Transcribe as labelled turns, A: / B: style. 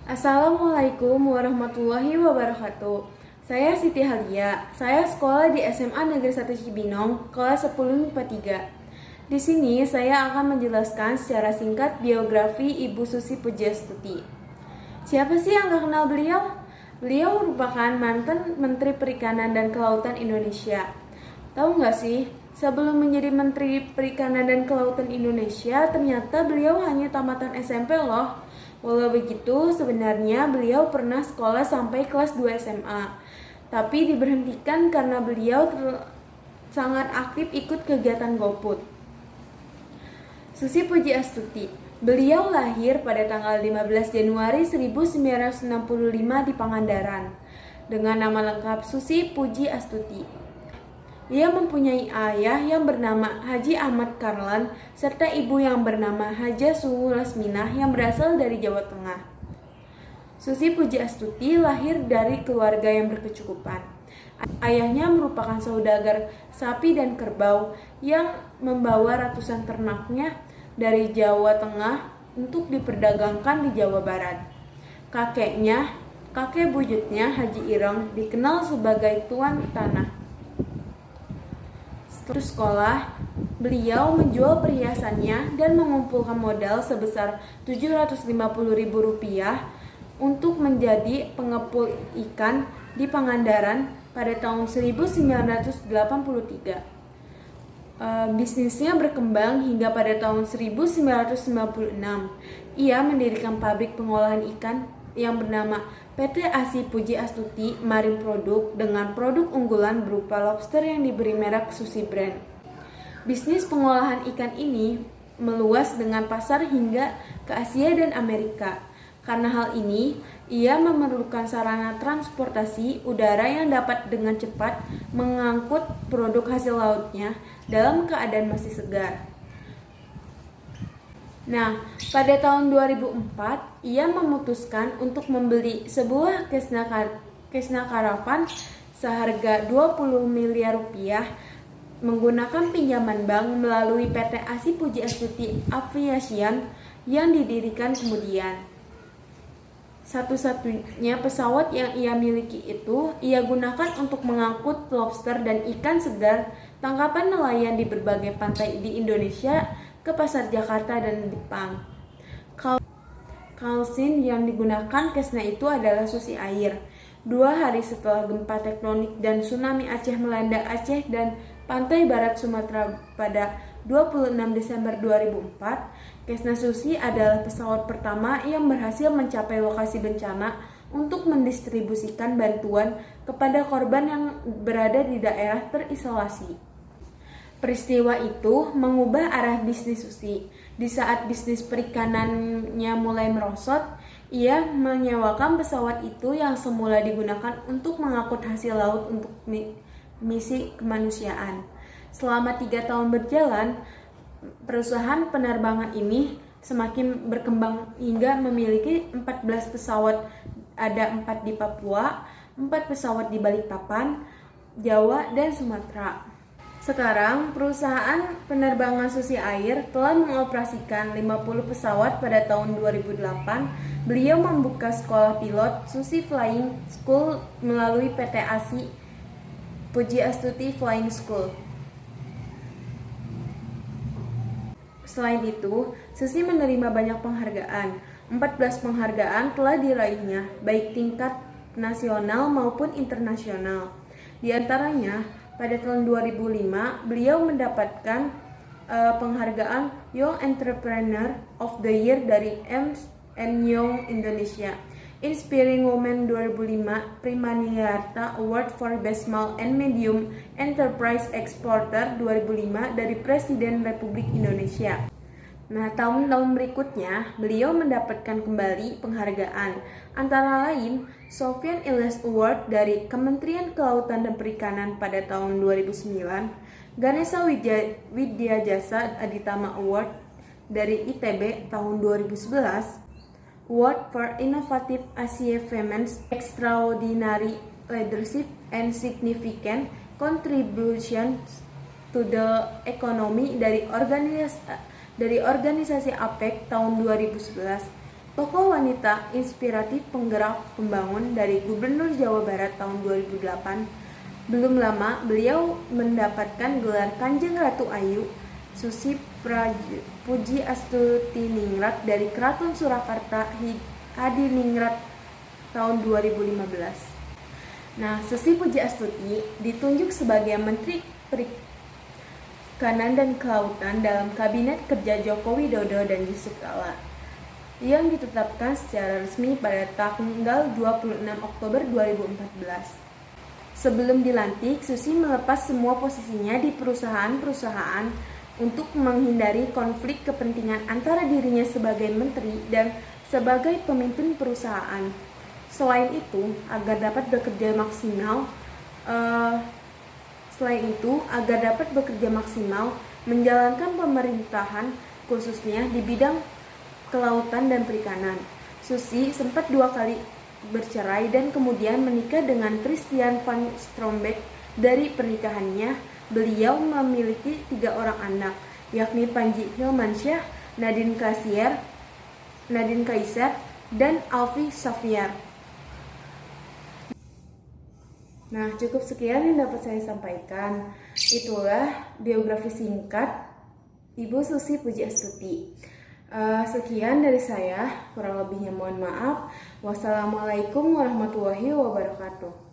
A: Assalamualaikum warahmatullahi wabarakatuh. Saya Siti Halia. Saya sekolah di SMA Negeri 1 Cibinong, kelas 10 IPA 3. Di sini saya akan menjelaskan secara singkat biografi Ibu Susi Pujiastuti. Siapa sih yang gak kenal beliau? Beliau merupakan mantan Menteri Perikanan dan Kelautan Indonesia. Tahu nggak sih, sebelum menjadi Menteri Perikanan dan Kelautan Indonesia, ternyata beliau hanya tamatan SMP loh. Walau begitu, sebenarnya beliau pernah sekolah sampai kelas 2 SMA, tapi diberhentikan karena beliau sangat aktif ikut kegiatan GoPut. Susi Pujiastuti. Beliau lahir pada tanggal 15 Januari 1965 di Pangandaran, dengan nama lengkap Susi Pujiastuti. Ia mempunyai ayah yang bernama Haji Ahmad Karlan serta ibu yang bernama Haja Suhu Lasminah yang berasal dari Jawa Tengah. Susi Pujiastuti lahir dari keluarga yang berkecukupan. Ayahnya merupakan saudagar sapi dan kerbau yang membawa ratusan ternaknya dari Jawa Tengah untuk diperdagangkan di Jawa Barat. Kakek buyutnya Haji Ireng, dikenal sebagai tuan tanah. Setelah sekolah, beliau menjual perhiasannya dan mengumpulkan modal sebesar Rp750.000 untuk menjadi pengepul ikan di Pangandaran pada tahun 1983. Bisnisnya berkembang hingga pada tahun 1996. Ia mendirikan pabrik pengolahan ikan yang bernama PT ASI Pujiastuti Marine Product dengan produk unggulan berupa lobster yang diberi merek Susi Brand. Bisnis pengolahan ikan ini meluas dengan pasar hingga ke Asia dan Amerika. Karena hal ini, ia memerlukan sarana transportasi udara yang dapat dengan cepat mengangkut produk hasil lautnya dalam keadaan masih segar. Nah, pada tahun 2004, ia memutuskan untuk membeli sebuah Cessna Caravan seharga 20 miliar rupiah menggunakan pinjaman bank melalui PT ASI Pujiastuti Aviation yang didirikan kemudian. Satu-satunya pesawat yang ia miliki itu ia gunakan untuk mengangkut lobster dan ikan segar tangkapan nelayan di berbagai pantai di Indonesia ke pasar Jakarta dan Jepang. Kalsin yang digunakan Cessna itu adalah Susi Air. 2 hari setelah gempa tektonik dan tsunami Aceh melanda Aceh dan pantai barat Sumatera pada 26 Desember 2004, Cessna Susi adalah pesawat pertama yang berhasil mencapai lokasi bencana untuk mendistribusikan bantuan kepada korban yang berada di daerah terisolasi. Peristiwa itu mengubah arah bisnis Susi. Di saat bisnis perikanannya mulai merosot, ia menyewakan pesawat itu yang semula digunakan untuk mengangkut hasil laut untuk misi kemanusiaan. Selama 3 tahun berjalan, perusahaan penerbangan ini semakin berkembang hingga memiliki 14 pesawat, ada 4 di Papua, 4 pesawat di Balikpapan, Jawa, dan Sumatera. Sekarang, perusahaan penerbangan Susi Air telah mengoperasikan 50 pesawat pada tahun 2008. Beliau membuka sekolah pilot Susi Flying School melalui PT ASI Pujiastuti Flying School. Selain itu, Susi menerima banyak penghargaan. 14 penghargaan telah diraihnya, baik tingkat nasional maupun internasional. Di antaranya, pada tahun 2005, beliau mendapatkan penghargaan Young Entrepreneur of the Year dari Ernst & Young Indonesia. Inspiring Woman 2005, Primaniarta Award for Best Small and Medium Enterprise Exporter 2005 dari Presiden Republik Indonesia. Nah, tahun-tahun berikutnya, beliau mendapatkan kembali penghargaan, antara lain Sofyan Ilyas Award dari Kementerian Kelautan dan Perikanan pada tahun 2009, Ganesha Widyajasa Aditama Award dari ITB tahun 2011, Award for Innovative Achievements, Extraordinary Leadership and Significant Contributions to the Economy dari organisasi APEC tahun 2011, tokoh wanita inspiratif penggerak pembangun dari Gubernur Jawa Barat tahun 2008. Belum lama beliau mendapatkan gelar Kanjeng Ratu Ayu Susi Puji Astuti Ningrat dari Keraton Surakarta Hadiningrat tahun 2015. Nah, Susi Puji Astuti ditunjuk sebagai Menteri Perikanan dan Kelautan dalam Kabinet Kerja Joko Widodo dan Yusuf Kala yang ditetapkan secara resmi pada tanggal 26 Oktober 2014. Sebelum dilantik, Susi melepas semua posisinya di perusahaan-perusahaan untuk menghindari konflik kepentingan antara dirinya sebagai menteri dan sebagai pemimpin perusahaan. Selain itu, agar dapat bekerja maksimal menjalankan pemerintahan khususnya di bidang kelautan dan perikanan. Susi sempat 2 kali bercerai dan kemudian menikah dengan Christian van Strombeck. Dari pernikahannya, beliau memiliki 3 orang anak, yakni Panji Hilmansyah, Nadine Kaiser, dan Alfi Safiar. Nah, cukup sekian yang dapat saya sampaikan. Itulah biografi singkat Ibu Susi Puji Astuti. Sekian dari saya, kurang lebihnya mohon maaf. Wassalamualaikum warahmatullahi wabarakatuh.